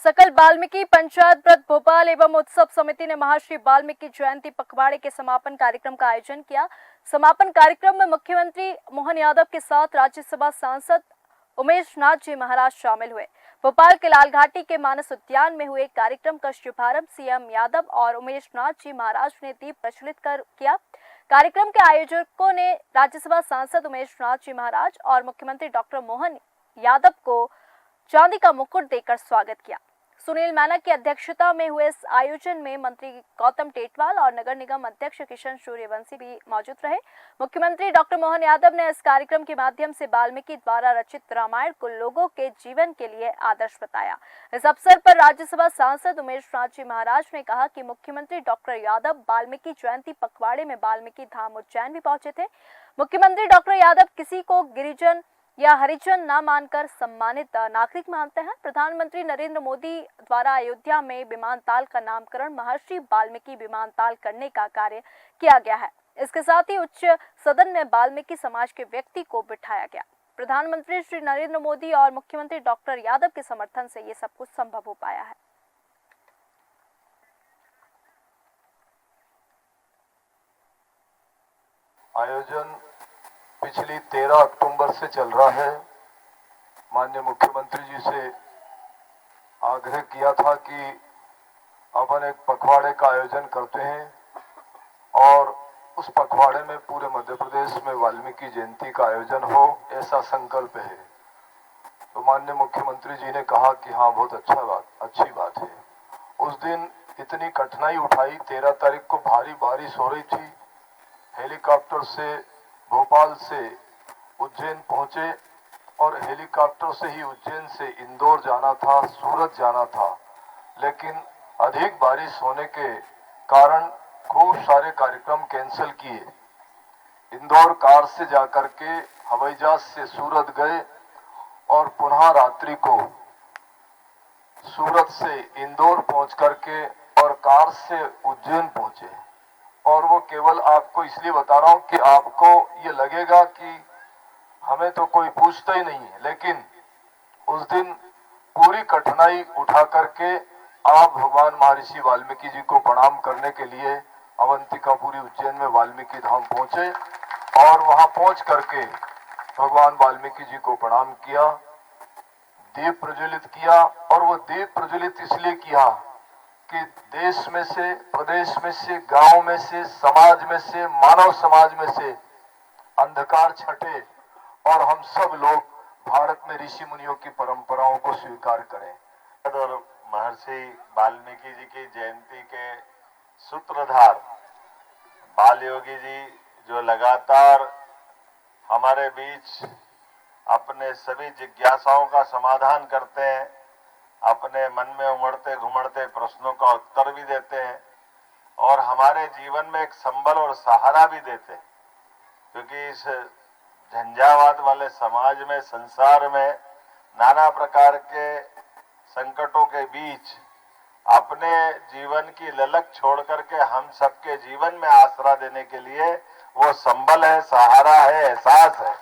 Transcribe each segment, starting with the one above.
सकल वाल्मीकि पंचायत व्रत भोपाल एवं उत्सव समिति ने महर्षि वाल्मीकि जयंती पखवाड़े के समापन कार्यक्रम का आयोजन किया। समापन कार्यक्रम में मुख्यमंत्री मोहन यादव के साथ राज्यसभा सांसद उमेश नाथ जी महाराज शामिल हुए। भोपाल के लाल घाटी के मानस उद्यान में हुए कार्यक्रम का शुभारंभ सीएम यादव और उमेश नाथ जी महाराज ने दीप प्रज्वलित कर किया। कार्यक्रम के आयोजकों ने राज्यसभा सांसद उमेश नाथ जी महाराज और मुख्यमंत्री डॉक्टर मोहन यादव को चांदी का मुकुट देकर स्वागत किया। सुनील मैना की अध्यक्षता में हुए इस आयोजन में मंत्री गौतम टेटवाल और नगर निगम अध्यक्ष किशन सूर्यवंशी भी मौजूद रहे। मुख्यमंत्री डॉक्टर मोहन यादव ने इस कार्यक्रम के माध्यम से वाल्मीकि द्वारा रचित रामायण को लोगों के जीवन के लिए आदर्श बताया। इस अवसर पर राज्यसभा सांसद उमेश नाथ जी महाराज ने कहा कि मुख्यमंत्री डॉक्टर यादव वाल्मीकि जयंती पखवाड़े में वाल्मीकि धाम उज्जैन भी पहुंचे थे। मुख्यमंत्री डॉक्टर यादव किसी को गिरिजन या हरिजन न मानकर सम्मानित नागरिक मानते हैं। प्रधानमंत्री नरेंद्र मोदी द्वारा अयोध्या में विमानतल का नामकरण महर्षि वाल्मीकि विमानतल करने का कार्य किया गया है। इसके साथ ही उच्च सदन में वाल्मीकि समाज के व्यक्ति को बिठाया गया। प्रधानमंत्री श्री नरेंद्र मोदी और मुख्यमंत्री डॉक्टर यादव के समर्थन से ये सब कुछ संभव हो पाया है। आयोजन पिछली 13 अक्टूबर से चल रहा है। माननीय मुख्यमंत्री जी से आग्रह किया था कि अपन एक पखवाड़े का आयोजन करते हैं और उस पखवाड़े में पूरे मध्य प्रदेश में वाल्मीकि जयंती का आयोजन हो, ऐसा संकल्प है। तो माननीय मुख्यमंत्री जी ने कहा कि हाँ, बहुत अच्छी बात है। उस दिन इतनी कठिनाई उठाई। 13 तारीख को भारी बारिश हो रही थी। हेलीकॉप्टर से भोपाल से उज्जैन पहुंचे और हेलीकॉप्टर से ही उज्जैन से इंदौर जाना था, सूरत जाना था, लेकिन अधिक बारिश होने के कारण खूब सारे कार्यक्रम कैंसिल किए। इंदौर कार से जाकर के हवाई जहाज से सूरत गए और पुनः रात्रि को सूरत से इंदौर पहुंच करके और कार से उज्जैन पहुंचे। और वो केवल आपको इसलिए बता रहा हूं कि आपको ये लगेगा कि हमें तो कोई पूछता ही नहीं है, लेकिन उस दिन पूरी कठिनाई उठा करके आप भगवान महर्षि वाल्मीकि जी को प्रणाम करने के लिए अवंतिकापुरी उज्जैन में वाल्मीकि धाम पहुंचे और वहां पहुंच करके भगवान वाल्मीकि जी को प्रणाम किया, दीप प्रज्वलित किया। और वो दीप प्रज्वलित इसलिए किया कि देश में से, प्रदेश में से, गांव में से, समाज में से, मानव समाज में से अंधकार छटे और हम सब लोग भारत में ऋषि मुनियों की परंपराओं को स्वीकार करें। और महर्षि वाल्मीकि जी की जयंती के सूत्रधार बाल योगी जी जो लगातार हमारे बीच अपने सभी जिज्ञासाओं का समाधान करते हैं, अपने मन में उमड़ते घुमड़ते प्रश्नों का उत्तर भी देते हैं और हमारे जीवन में एक संबल और सहारा भी देते हैं, क्योंकि इस झंझावात वाले समाज में, संसार में नाना प्रकार के संकटों के बीच अपने जीवन की ललक छोड़ करके हम सबके जीवन में आसरा देने के लिए वो संबल है, सहारा है, एहसास है।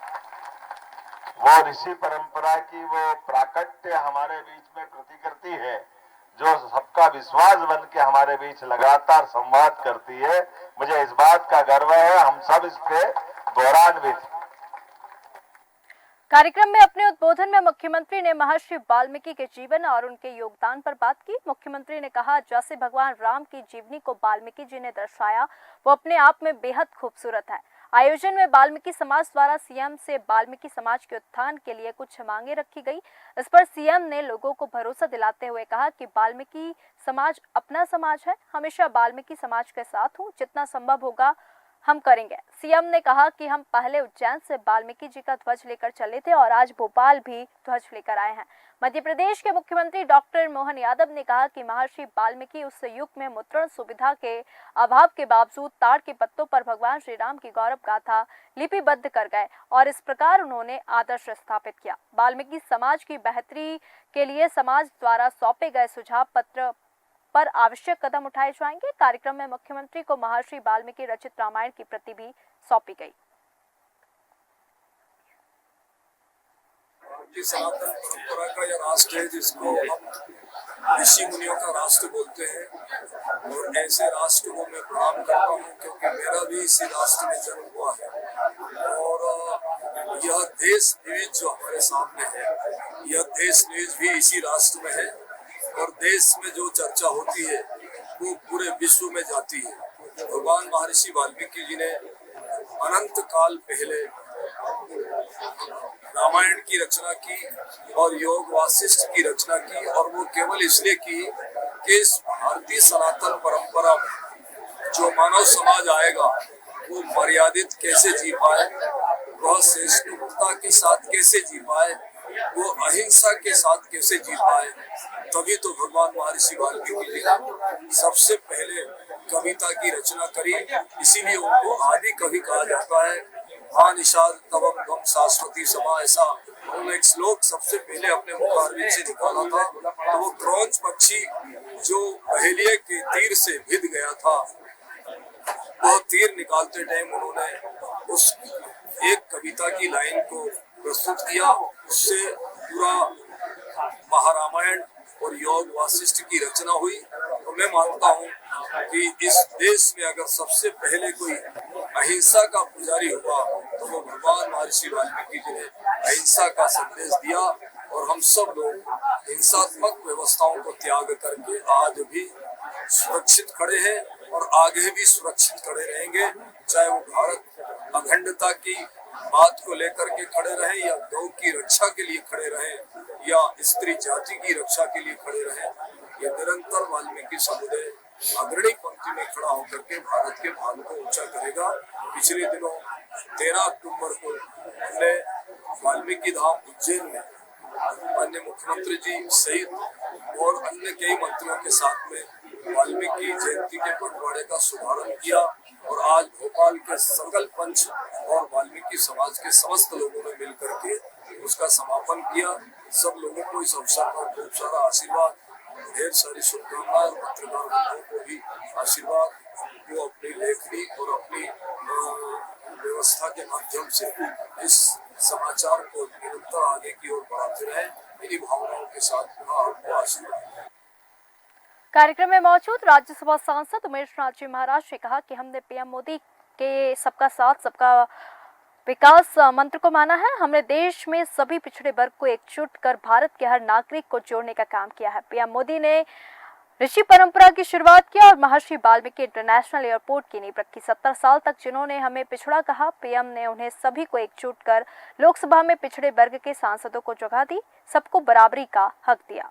वो ऋषि परंपरा की वो प्राकट्य हमारे बीच में प्रतिकृति है जो सबका विश्वास बन के हमारे बीच लगातार संवाद करती है। मुझे इस बात का गर्व है, हम सब इस पे गौरवान्वित। कार्यक्रम में अपने उद्बोधन में मुख्यमंत्री ने महर्षि वाल्मीकि के जीवन और उनके योगदान पर बात की। मुख्यमंत्री ने कहा, जैसे भगवान राम की जीवनी को वाल्मीकि जी ने दर्शाया, वो अपने आप में बेहद खूबसूरत है। आयोजन में वाल्मीकि समाज द्वारा सीएम से वाल्मीकि समाज के उत्थान के लिए कुछ मांगे रखी गई। इस पर सीएम ने लोगों को भरोसा दिलाते हुए कहा कि वाल्मीकि समाज अपना समाज है, हमेशा वाल्मीकि समाज के साथ हूँ, जितना संभव होगा हम करेंगे। सीएम ने कहा कि हम पहले उज्जैन से वाल्मीकि जी का ध्वज लेकर चले थे और आज भोपाल भी ध्वज लेकर आए हैं। मध्य प्रदेश के मुख्यमंत्री डॉक्टर मोहन यादव ने कहा कि महर्षि वाल्मीकि उस युग में मुद्रण सुविधा के अभाव के बावजूद ताड़ के पत्तों पर भगवान श्री राम की गौरव गाथा लिपिबद्ध कर गए और इस प्रकार उन्होंने आदर्श स्थापित किया। वाल्मीकि समाज की बेहतरी के लिए समाज द्वारा सौंपे गए सुझाव पत्र पर आवश्यक कदम उठाए जाएंगे। कार्यक्रम में मुख्यमंत्री को महर्षि वाल्मीकि रचित रामायण की प्रति भी सौंपी गई। सनातन परंपरा का यह राष्ट्र है जिसको हम ऋषि मुनियों का राष्ट्र बोलते हैं और ऐसे राष्ट्र को मैं प्रणाम करता हूँ, क्योंकि मेरा भी इसी राष्ट्र में जन्म हुआ है। और यह देश निवेश जो हमारे सामने है, यह देश निवेश भी इसी राष्ट्र में है। और देश में जो चर्चा होती है वो पूरे विश्व में जाती है। भगवान महर्षि वाल्मीकि जी ने अनंत काल पहले रामायण की रचना की और योग वासिष्ठ की रचना की, और वो केवल इसलिए की कि इस भारतीय सनातन परंपरा में जो मानव समाज आएगा वो मर्यादित कैसे जी पाए, वह सहिष्णुता के साथ कैसे जी पाए, वो अहिंसा के साथ कैसे जी पाए। तभी तो भगवान महर्षि वाल्मीकि जी ने सबसे पहले कविता की रचना करी। इसीलिए उनको आदि कवि कहा जाता है। निषाद तवम गम शाश्वती समा, ऐसा उन्होंने एक श्लोक सबसे पहले अपने मुखारविंद से निकाला था। तो वो क्रौंच पक्षी जो पहेलिये के तीर से भिद गया था, वह तीर निकालते टाइम उन्होंने उस एक कविता की लाइन को प्रस्तुत किया। उससे पूरा महारामायण और योग वासिष्ठ की रचना हुई। तो मैं मानता हूँ कि इस देश में अगर सबसे पहले कोई अहिंसा का पुजारी हुआ तो वो भगवान महर्षि वाल्मीकि जी ने अहिंसा का संदेश दिया। और हम सब लोग हिंसात्मक व्यवस्थाओं को त्याग करके आज भी सुरक्षित खड़े हैं और आगे भी सुरक्षित खड़े रहेंगे। चाहे वो भारत अखंडता की बात को लेकर के खड़े रहे, या गौ की रक्षा के लिए खड़े रहे, या स्त्री जाति की रक्षा के लिए खड़े रहे, ये निरंतर वाल्मीकि समुदाय अग्रणी पंक्ति में खड़ा होकर के भारत के मान को ऊंचा करेगा। पिछले दिनों 13 अक्टूबर को हमने वाल्मीकि धाम उज्जैन में माननीय मुख्यमंत्री जी सहित और अन्य कई मंत्रियों के साथ में वाल्मीकि जयंती के पखवाड़े का शुभारंभ किया। और आज भोपाल के सकल पंच और वाल्मीकि समाज के समस्त लोगों ने मिलकर के उसका समापन किया। सब लोगों को इस अवसर पर खूब सारा आशीर्वाद, ढेर सारी शुभकामनाएं, और पत्रकार बंधुओं को भी आशीर्वाद। वो अपनी लेखनी और अपनी व्यवस्था के माध्यम से इस समाचार को निरंतर आगे की ओर बढ़ाते रहे। मेरी भावनाओं के साथ पुनः आपको आशीर्वाद। कार्यक्रम में मौजूद राज्यसभा सांसद उमेश नाथ जी महाराज ने कहा कि हमने पीएम मोदी के सबका साथ सबका विकास मंत्र को माना है। हमने देश में सभी पिछड़े वर्ग को एकजुट कर भारत के हर नागरिक को जोड़ने का काम किया है। पीएम मोदी ने ऋषि परंपरा की शुरुआत किया और महर्षि वाल्मीकि इंटरनेशनल एयरपोर्ट की नींव रखी। 70 साल तक जिन्होंने हमें पिछड़ा कहा, पीएम ने उन्हें सभी को एकजुट कर लोकसभा में पिछड़े वर्ग के सांसदों को जगह दी, सबको बराबरी का हक दिया।